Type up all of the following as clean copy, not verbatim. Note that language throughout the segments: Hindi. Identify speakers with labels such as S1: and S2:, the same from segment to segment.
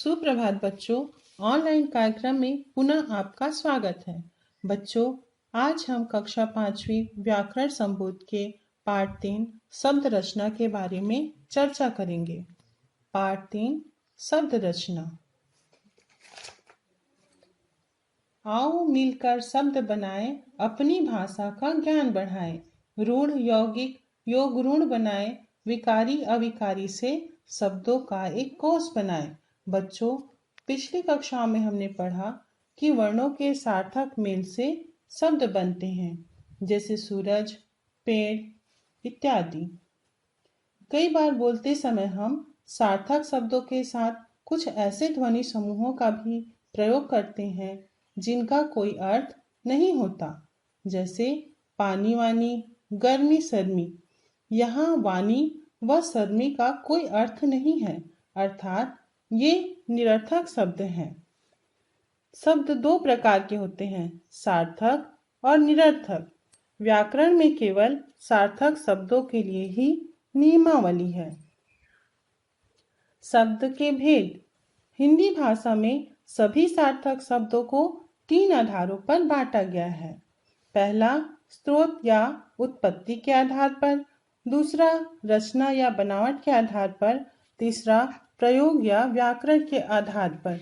S1: सुप्रभात बच्चों। ऑनलाइन कार्यक्रम में पुनः आपका स्वागत है। बच्चों, आज हम कक्षा 5वीं व्याकरण संबोध के पाठ 3 शब्द रचना के बारे में चर्चा करेंगे। पाठ 3 शब्द रचना। आओ मिलकर शब्द बनाएं, अपनी भाषा का ज्ञान बढ़ाएं। रूढ़ यौगिक योग ऋण बनाएं, विकारी अविकारी से शब्दों का एक कोष बनाएं। बच्चों, पिछली कक्षा में हमने पढ़ा कि वर्णों के सार्थक मेल से शब्द बनते हैं, जैसे सूरज, पेड़ इत्यादि। कई बार बोलते समय हम सार्थक शब्दों के साथ कुछ ऐसे ध्वनि समूहों का भी प्रयोग करते हैं जिनका कोई अर्थ नहीं होता, जैसे पानी वानी, गर्मी सर्मी। यहाँ वानी व सर्मी का कोई अर्थ नहीं है, अर्थात ये निरर्थक शब्द हैं। शब्द दो प्रकार के होते हैं, सार्थक और निरर्थक। व्याकरण में केवल सार्थक शब्दों के लिए ही नियमावली है। शब्द के भेद। हिंदी भाषा में सभी सार्थक शब्दों को 3 आधारों पर बांटा गया है। पहला, स्रोत या उत्पत्ति के आधार पर। दूसरा, रचना या बनावट के आधार पर। तीसरा, प्रयोग या व्याकरण के आधार पर।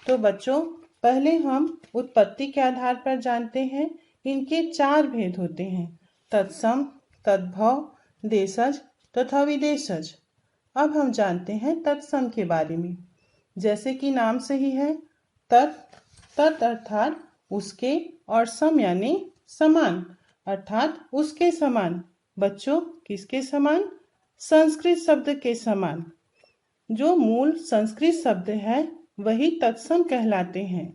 S1: तो बच्चों, पहले हम उत्पत्ति के आधार पर जानते हैं। इनके 4 भेद होते हैं, तत्सम, तद्भव, देशज तथा विदेशज। अब हम जानते हैं तत्सम के बारे में। जैसे कि नाम से ही है, तत् अर्थात उसके और सम यानी समान, अर्थात उसके समान। बच्चों, किसके समान? संस्कृत शब्द के समान। जो मूल संस्कृत शब्द है वही तत्सम कहलाते हैं,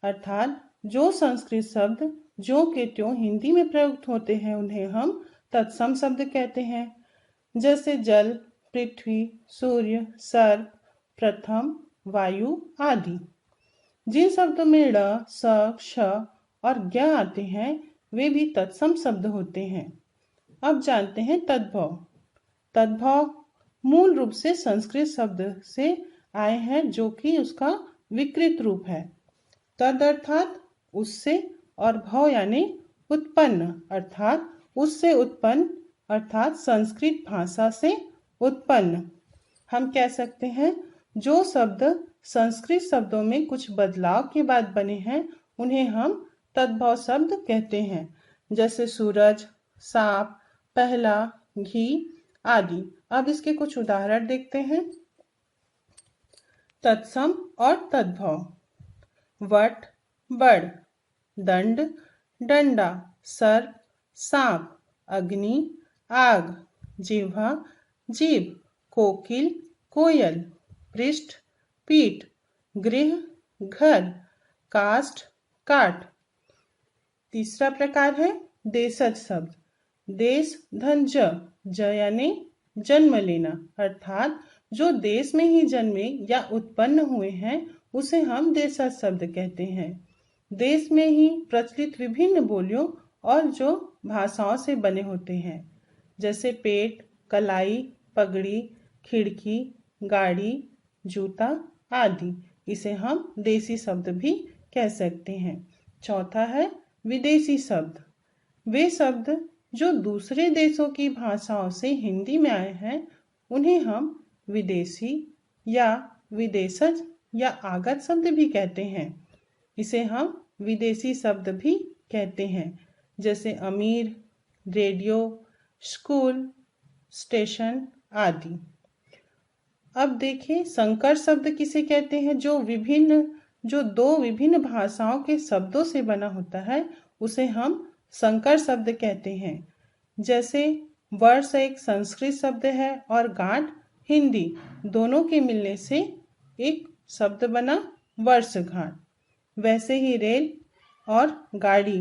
S1: अर्थात जो संस्कृत शब्द ज्यों के त्यों हिंदी में प्रयुक्त होते हैं उन्हें हम तत्सम शब्द कहते हैं। जैसे जल, पृथ्वी, सूर्य, सर्प, प्रथम, वायु आदि। जिन शब्दों में ड़, स, श और ज्ञ आते हैं वे भी तत्सम शब्द होते हैं। अब जानते हैं तद्भव। तद्भव मूल रूप से संस्कृत शब्द से आए हैं, जो कि उसका विकृत रूप है। तद अर्थात उससे और भव यानी उत्पन्न, अर्थात उससे उत्पन्न, अर्थात संस्कृत भाषा से उत्पन्न। हम कह सकते हैं जो शब्द संस्कृत शब्दों में कुछ बदलाव के बाद बने हैं उन्हें हम तद्भव शब्द कहते हैं, जैसे सूरज, सांप, पहला, घी आदि। अब इसके कुछ उदाहरण देखते हैं। तत्सम और तद्भव। वट, बड़, दंड, डंडा, सर्प, सांप, अग्नि, आग, जिह्वा, जीभ, कोकिल, कोयल, पृष्ठ, पीठ, गृह, घर, काष्ठ, काठ। तीसरा प्रकार है देशज शब्द। देश धन ज यानी जन्म लेना, अर्थात जो देश में ही जन्मे या उत्पन्न हुए हैं उसे हम देशज शब्द कहते हैं। देश में ही प्रचलित विभिन्न बोलियों और जो भाषाओं से बने होते हैं, जैसे पेट, कलाई, पगड़ी, खिड़की, गाड़ी, जूता आदि। इसे हम देसी शब्द भी कह सकते हैं। चौथा है विदेशी शब्द। वे शब्द जो दूसरे देशों की भाषाओं से हिंदी में आए हैं उन्हें हम विदेशी या विदेशज या आगत शब्द भी कहते हैं। इसे हम विदेशी शब्द भी कहते हैं, जैसे अमीर, रेडियो, स्कूल, स्टेशन आदि। अब देखिए संकर शब्द किसे कहते हैं? जो दो विभिन्न भाषाओं के शब्दों से बना होता है उसे हम संकर शब्द कहते हैं। जैसे वर्ष एक संस्कृत शब्द है और गांठ हिंदी, दोनों के मिलने से एक शब्द बना वर्षगांठ। वैसे ही रेल और गाड़ी,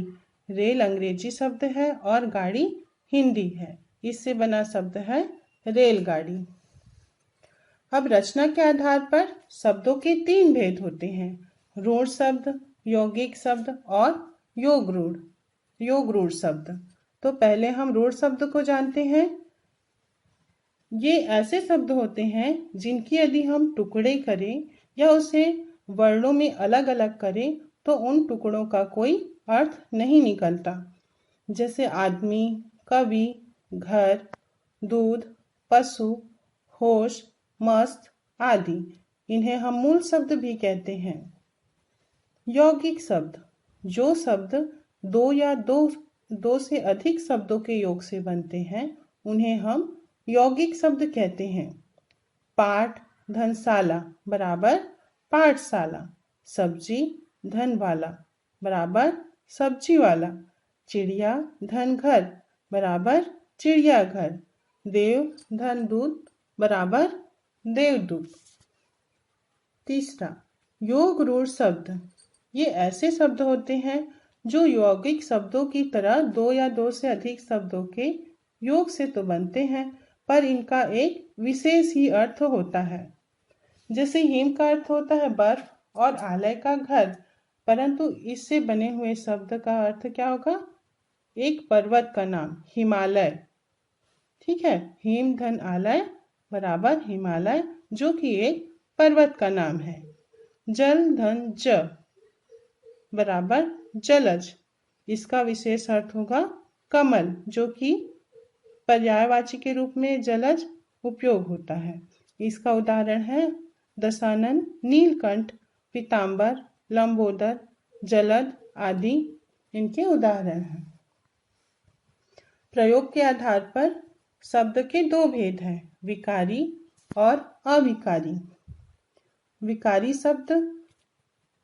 S1: रेल अंग्रेजी शब्द है और गाड़ी हिंदी है, इससे बना शब्द है रेलगाड़ी। अब रचना के आधार पर शब्दों के 3 भेद होते हैं, रूढ़ शब्द, यौगिक शब्द और योग रूढ़ शब्द। तो पहले हम रूढ़ शब्द को जानते हैं। ये ऐसे शब्द होते हैं जिनकी यदि हम टुकड़े करें या उसे वर्णों में अलग अलग करें तो उन टुकड़ों का कोई अर्थ नहीं निकलता। जैसे आदमी, कवि, घर, दूध, पशु, होश, मस्त आदि। इन्हें हम मूल शब्द भी कहते हैं। यौगिक शब्द, जो शब्द दो या दो से अधिक शब्दों के योग से बनते हैं उन्हें हम यौगिक शब्द कहते हैं। पाठ धनशाला बराबर पाठशाला, सब्जी धन वाला बराबर सब्जी वाला, चिड़िया धन घर बराबर चिड़ियाघर, देव धन दूत बराबर देवदूत। तीसरा, योग रूढ़ शब्द। ये ऐसे शब्द होते हैं जो यौगिक शब्दों की तरह दो या दो से अधिक शब्दों के योग से तो बनते हैं पर इनका एक विशेष ही अर्थ होता है। जैसे हिम का अर्थ होता है बर्फ और आलय का घर, परंतु इससे बने हुए शब्द का अर्थ क्या होगा? एक पर्वत का नाम हिमालय। ठीक है, हिम धन आलय बराबर हिमालय, जो कि एक पर्वत का नाम है। जल धन ज बराबर जलज, इसका विशेष अर्थ होगा कमल, जो कि पर्यायवाची के रूप में जलज उपयोग होता है। इसका उदाहरण है दशानन, नीलकंठ, पीताम्बर, लंबोदर, जलद आदि इनके उदाहरण हैं। प्रयोग के आधार पर शब्द के दो भेद हैं, विकारी और अविकारी। विकारी शब्द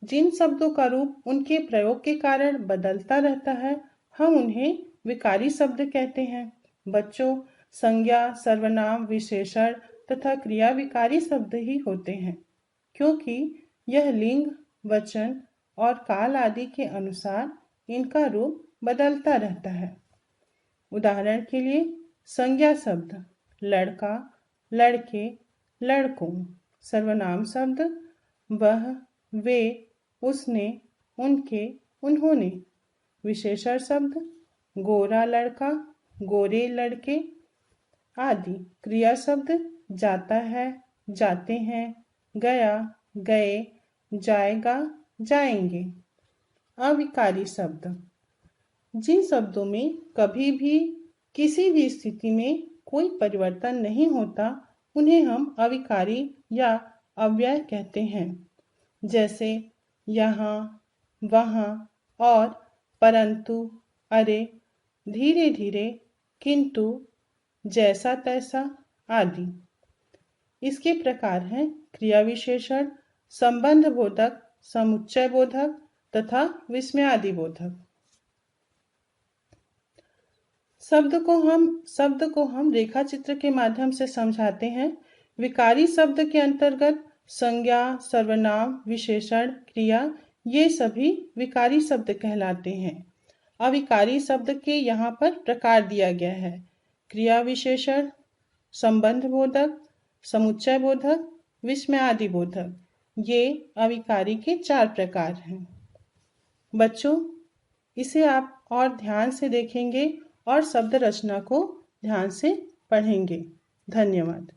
S1: जिन शब्दों का रूप उनके प्रयोग के कारण बदलता रहता है, हम उन्हें विकारी शब्द कहते हैं। बच्चों, संज्ञा, सर्वनाम, विशेषण तथा क्रिया विकारी शब्द ही होते हैं, क्योंकि यह लिंग, वचन और काल आदि के अनुसार इनका रूप बदलता रहता है। उदाहरण के लिए संज्ञा शब्द लड़का, लड़के, लड़कों। सर्वनाम शब्द वह, वे, उसने, उनके, उन्होंने। विशेषण शब्द गोरा लड़का, गोरे लड़के आदि। क्रिया शब्द जाता है, जाते हैं, गया, गए, जाएगा, जाएंगे। अविकारी शब्द जिन शब्दों में कभी भी किसी भी स्थिति में कोई परिवर्तन नहीं होता उन्हें हम अविकारी या अव्यय कहते हैं। जैसे यहाँ, वहाँ और परंतु, अरे, धीरे धीरे, किंतु, जैसा तैसा आदि। इसके प्रकार हैं क्रिया विशेषण, संबंध बोधक, समुच्चय बोधक तथा विस्मयादि बोधक। शब्द को हम रेखा चित्र के माध्यम से समझाते हैं। विकारी शब्द के अंतर्गत संज्ञा, सर्वनाम, विशेषण, क्रिया ये सभी विकारी शब्द कहलाते हैं। अविकारी शब्द के यहाँ पर प्रकार दिया गया है। क्रिया विशेषण, संबंध बोधक, समुच्चय बोधक, विस्मयादि बोधक। ये अविकारी के 4 प्रकार हैं। बच्चों, इसे आप और ध्यान से देखेंगे और शब्द रचना को ध्यान से पढ़ेंगे। धन्यवाद।